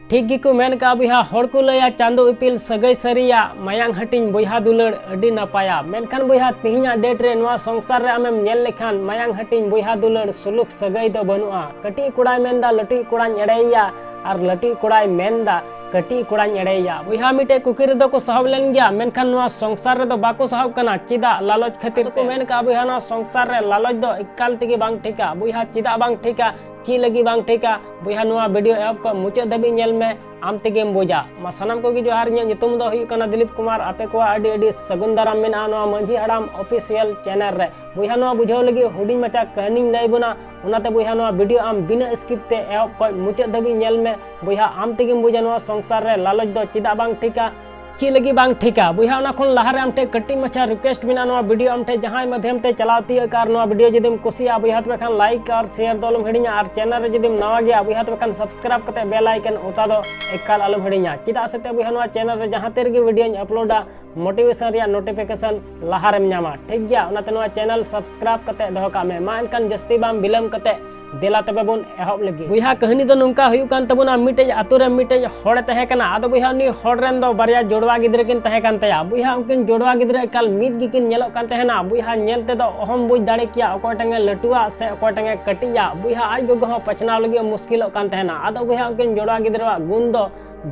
ठीक गिको मेन का बुहा हर को लया चांदो इपिल सगई सरिया मायांग हटिंग बुहा दुलड़ अडी नपाया मेनखान बुहा तिहिना डेट रे नवा संसार रे आमेम नेल लेखान मायांग हटिंग बुहा दुलड़ सुलुक सगई दो बनुआ कटी कुड़ाई मेनदा लटी कुड़ाई एड़ेया और लटी कुड़ाई मेनदा कटी कुड़ाई एड़ेया बुहा मिटे कुकिर दो को सहब लेन गया मेनखान नवा संसार रे दो बाको सहब कना चिदा लालच खातिर को मेन का बुहा नवा संसार रे लालच दो इकाल तिगे बांग ठिका बुहा चिदा बांग ठिका ची लगी बांग ठिका बुहा नवा वीडियो एप को मुचे दबी नेल में आम तेगेम बोजा मा सानाम को जोहार इᱧᱟᱹᱜ ᱧᱩᱛᱩᱢ ᱫᱚ ᱦᱩᱭᱩᱜ ᱠᱟᱱᱟ ᱫᱤᱞᱤᱯ ᱠᱩᱢᱟᱨ ᱟᱯᱮ ᱠᱚᱣᱟᱜ ᱟᱹᱰᱤ ᱟᱹᱰᱤ ᱥᱟᱹᱜᱩᱱ ᱫᱟᱨᱟᱢ ᱢᱮᱱᱟᱜᱼᱟ ᱱᱚᱣᱟ ᱢᱟᱹᱡᱷᱤ ᱦᱟᱲᱟᱢ ᱚᱯᱷᱤᱥᱤᱭᱟᱞ ᱪᱮᱱᱮᱞ ᱨᱮ ᱵᱚᱭᱦᱟ ᱱᱚᱣᱟ ᱵᱩᱡᱷᱟᱹᱣ ᱞᱟᱹᱜᱤᱫ ᱦᱩᱰᱤᱧ ᱢᱟᱪᱷᱟ ᱠᱟᱹᱦᱱᱤᱧ ᱞᱟᱹᱭ ᱵᱚᱱᱟ ᱚᱱᱟᱛᱮ ᱵᱚᱭᱦᱟ ᱱᱚᱣᱟ ᱵᱷᱤᱰᱤᱭᱳ ᱟᱢ ᱵᱤᱱᱟᱹ ᱥᱠᱤᱯ ᱛᱮ ᱮᱦᱚᱵ ᱠᱷᱚᱱ ᱢᱩᱪᱟᱹᱫ ᱫᱷᱟᱹᱵᱤᱡ ᱧᱮᱞ ᱢᱮ ᱵᱚᱭᱦᱟ ᱟᱢ ᱛᱮᱜᱮᱢ ᱵᱩᱡᱟ ᱱᱚᱣᱟ ᱥᱚᱝᱥᱟर ᱨᱮ ᱞᱟᱞᱚᱪ ᱫᱚ ᱪᱮᱫᱟᱜ ᱵᱟᱝ ᱴᱷᱤᱠᱟ ची लगी बांग ठिका बुहा ना खन लहारे आमटे कटी मछा रिक्वेस्ट बिना नवा वीडियो आमटे जहां माध्यम ते चलाती कार नवा वीडियो जदिम कुसिया बुहा तबे खान लाइक और शेयर दोलम हडिया और चैनल रे जदिम नवा गया बुहा तबे खान सब्सक्राइब कते बेल आइकन ओता दो एकाल आलम हडिया चिदा सेते बुहा नवा चैनल रे जहां तेर गे वीडियो अपलोडा मोटिवेशन रे नोटिफिकेशन लहारे न्यामा ठीक गया ओनाते नवा चैनल सब्सक्राइब कते दोह का में मा एनकान जस्ती बाम बिलम कते देला तबे बोन एहब लगी बुहा कहानी दो नोंका हुयु कान तबुना मिटे आतु रे मिटे होड़ तहे कना आदो बुहा नि होड़ रेन दो बारिया जोड़वा गिद्रे किन तहे कान तया बुहा उनकिन जोड़वा गिद्रे एकाल मिद गिकिन नेलो कान तहेना बुहा नेल ते दो अहम बुझ दाड़े किया अकोय टंगे लटुआ से अकोय टंगे कटिया बुहा आज गोगो हो पचनाव लगी मुश्किल कान तहेना आदो बुहा उनकिन जोड़वा गिद्रेवा गुण दो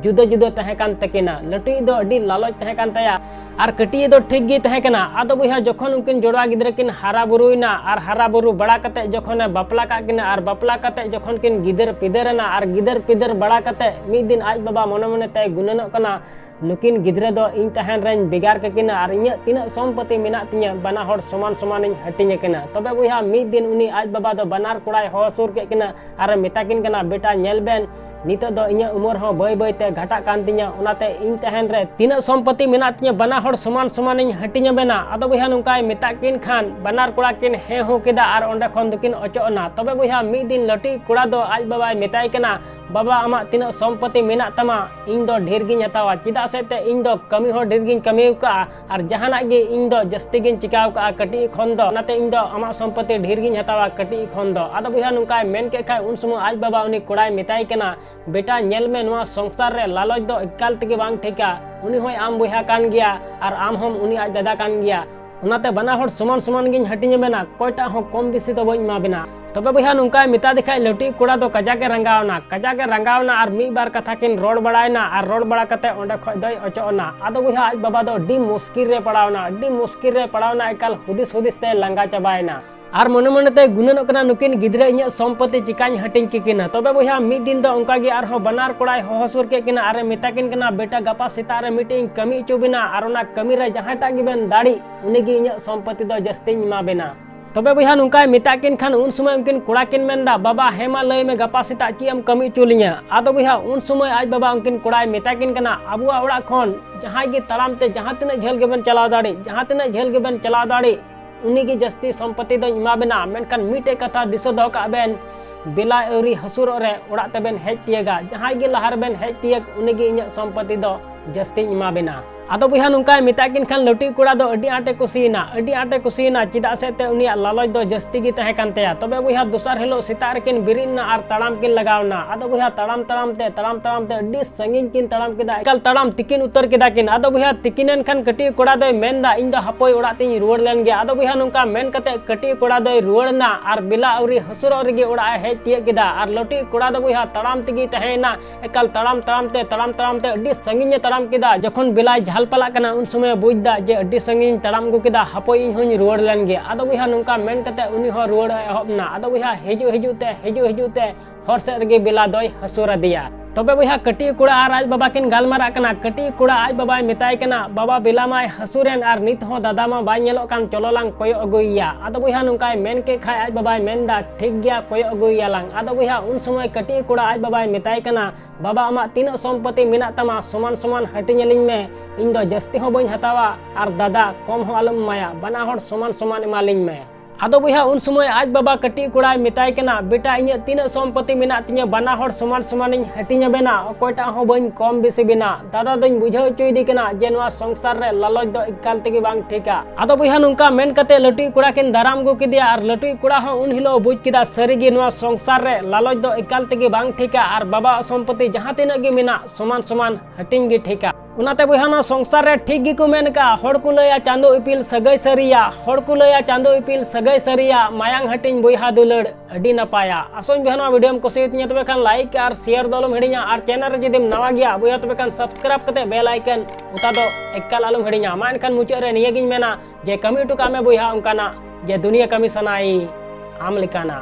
जुदा जुदा तहे कान तकिना लटुई दो अडी लालच तहे कान तया और कटिए दो ठीक गी तहे कना आदो बुहा जखन उनकिन जोड़वा गिद्रे किन हारा बुरुइना और हारा बुरु बड़ा कते जखन बापला का किन और बापला कते जखन किन गिदर पिदरना और गिदर पिदर बड़ा कते मिद दिन आज बाबा मने मने तय गुननो कना नुकिन गिद्रे दो इन तहन रेन बिगार ककिना और इᱧ तीना संपत्ति मेना तिᱧa बना हर समान समान इन हटिने कना तबे बुहा मिद दिन उनी आज बाबा दो बनार कोड़ाय हो सुर के कना और मेताकिन कना बेटा नेल बेन नितो दो इᱧ उमर हो बय बय ते घाटा कान तिᱧa ओनाते इन तहन रे तीना संपत्ति मेना तिᱧa बना हर समान समान इन हटिने बेना आदो बुहा नुकाय मेताकिन खान बनार कोड़ा किन हे हो केदा और ओंडे खन दुकिन अचोना तबे बुहा मिद दिन लटी कोड़ा दो आज बाबा मेताय कना बाबा आमा तीना संपत्ति मेना तमा इन दो ढेर गिन हतावा चिदा सेते इन दो कमी हो ढेर गिन कमी का और जहाना गे इन दो जस्ती गिन चिकाव का कटी खन दो नाते इन दो आमा संपत्ति ढेर गिन हतावा कटी खन दो आदो बुहा नुकाय मेन के खाय उन समय आज बाबा उनी कोड़ाय मेताय कना बेटा नेल में नवा संसार रे लालच दो एकाल तगे बांग ठेका उनी होय आम बुहा कान गया और आम हम उनी आज दादा कान गया उनाते बना हर समान समान गिन हटिने बेना कोयटा हो कम बेसी तो बई मा बेना तबे बुहा नुकाय मेता दिखाय लटी कोड़ा दो कजा के रंगावना और मी बार कथा किन रोड बड़ायना और रोड बड़ा कते ओंडे खय दय अचोना आदो बुहा आज बाबा दो डी मुश्किल रे पड़ावना एकाल हुदिस हुदिस ते लंगा चबायना और मने मने ते गुननो कना नुकिन गिद्रे इᱧ संपत्ति चिकाኝ हटिन के किना तबे बुहा मिद दिन दो उनका गे आर हो बनार कोड़ाय होसुर के किना अरे मेताकिन कना बेटा गपा सेता रे मिटिंग कमी चुबिना और ओना कमी रे जहाटा गिबेन दाड़ी उनी गे इᱧ संपत्ति दो जस्तिኝ मा बेना तबे बुहा नुकाय मेताकिन खान उन समय उनकिन कोड़ा किन मेंदा बाबा हेमा लय में गपा सेता ची हम कमी चुलिया आदो बुहा उन समय आज बाबा उनकिन कोड़ाय मेताकिन कना अबुआ ओड़ा खन जहां गे तड़ाम ते जहां तिना झेल गेबेन चलाव दाड़ी उनी की जस्ती संपत्ति दो इमा बेना मेनकान मिटे कथा दिसो दो का बेन बेला एरी हसुर रे ओड़ा तेबेन हेज तियगा जहां गे लहार बेन हेज तियक उनी की इᱧ संपत्ति दो जस्ती इमा बेना आदो बुहा नुकाय मेताकिन खान लटी कोड़ा दो अडी आटे कुसीना चिदा सेते उनिया लालच दो जस्ती गी तहे कान तया तबे बुहा दोसर हेलो सेता रे किन बिरिना और तड़ाम किन लगावना आदो बुहा तड़ाम ते अडी संगिन किन तड़ाम केदा एकल तड़ाम तिकिन उतर केदा किन आदो बुहा तिकिनन खान कटी कोड़ा दो मेनदा इन दो हपोय ओड़ा तिन रुवर लेन गे आदो बुहा नुका मेन कते कटी कोड़ा दो रुवरना और बिला औरी हसुर औरी ओड़ा हेज तिय केदा और लटी कोड़ा दो बुहा तड़ाम तिगी तहेना एकल तड़ाम ते अडी संगिन तड़ाम केदा जखन बिला पला कना उन समय बुझदा जे अड्डी संगिन तड़ाम गु केदा हपोय इन होኝ रुवर लेन गे आदो बुहा नुका मेन कते उनी हो रुवर एहबना आदो बुहा हिजु ते हर से गे बिला दोय हसुरा दिया तबे बुहा कटी कोड़ा और आज बाबा किन गालमारा कना कटी कोड़ा आज बाबा मेताय कना बाबा बिला माय हसुरेन और नित हो दादा मा बाय नेलो कान चलोलांग कोय अगुइया आदो बुहा नुकाय मेन के खाय आज बाबा मेनदा ठीक गया कोय अगुइया लांग आदो बुहा उन समय कटी कोड़ा आज बाबा मेताय कना बाबा आमा तीना संपत्ति मेना तमा समान समान हटिनेलिኝ में इन दो जस्ती हो बई हतावा और दादा कम हो आलम माया बना हर समान समान एमालिኝ में आदो बहिहा उन समय आज बाबा कटी कोड़ाय मेताय कना बेटा इᱧ तीना सम्पत्ति मेना तिᱧa बाना हर समान समानिᱧ हटिᱧa बेना अकोयटा हो बइन कम बेसी बेना दादा दोñ बुझाव चोइदी कना जे नोआ संसार रे लालच दो एकाल तेगे बांग ठेका। आदो बहिहा नुंका मेन कते लटुई कोड़ा किन दाराम गो किदिया आर लटुई कोड़ा हो उन हिलो बुझ किदा सारीगे नोआ संसार रे लालच दो एकाल तेगे बांग ठेका आर बाबा सम्पत्ति जहां तिना गे मेना समान समान हटिñ गे ठेका। उनाते बहिहा ना संसार रे ठीक गे को मेन का हड़ को लया चांदो इपिल सगै सरिया हड़ को लया चांदो इपिल सगै सरिया मायांग हटिñ बहिहा दुलड़ अडी नपाया। आसोñ बहिहा वीडियो में कुसियत तबे खान लाइक और शेयर दलम हिड़िया और चैनल रे जदिम नवा गया बहिहा तबे खान सब्सक्राइब कते बेल आइकन उता दो एकाल आलम हिड़िया मा एनखान मुचाद रे निया गिñ मेना जे कमी टुका में बहिहा उनकाना जे दुनिया कमी सनाई आम लिकाना।